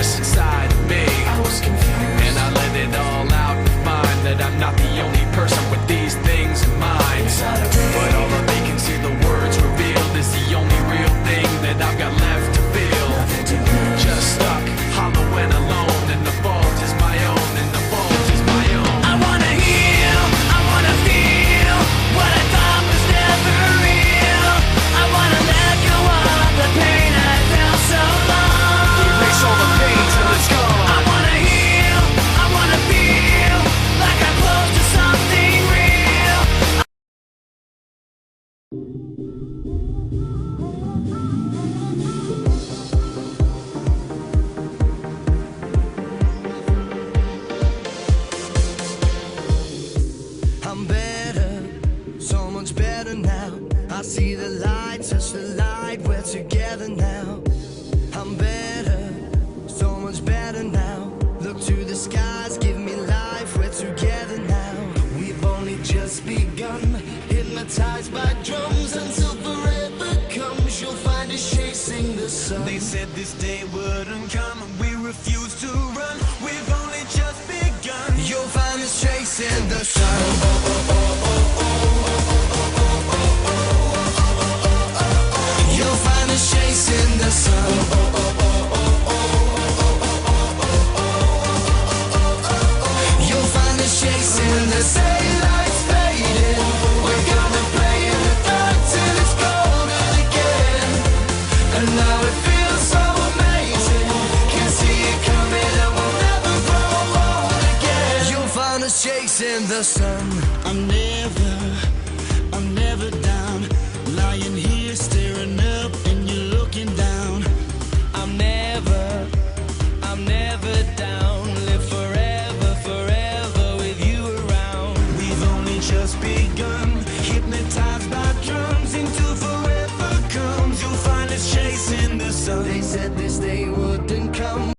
restless inside of me. I was confused, and I let it all out and find that I'm not the only person with these things in mind. But all of they can see, the words revealed, is the only real thing that I've got left to feel. Just stuck, hollow and alone, and the fault is my own, and the fault is my own. I wanna heal, I wanna feel what I thought was never real. I wanna let go of the pain I felt so long. Erase all the pain till it's gone. I wanna heal, I wanna feel like I'm close to something real. I'm better, so much better now. I see the light, touch the light, we're together now. I'm better, so much better now. Look to the skies, give me life, we're together now. We've only just begun, hypnotized by drums until forever comes. You'll find us chasing the sun. They said this day wouldn't come, and we refuse to run. We've only just begun. You'll find us chasing the sun. You'll find us chasing the sun. You'll find us chasing the sun. Daylight's fading, we're gonna play in the dark till it's golden again. And now it feels so amazing, can see it coming and we'll never grow old again. You'll find us chasing the sun. I'm never down, lying here staring up and you're looking down. I'm never down, live forever, forever with you around. We've only just begun, hypnotized by drums until forever comes. You'll find us chasing the sun. They said this day wouldn't come.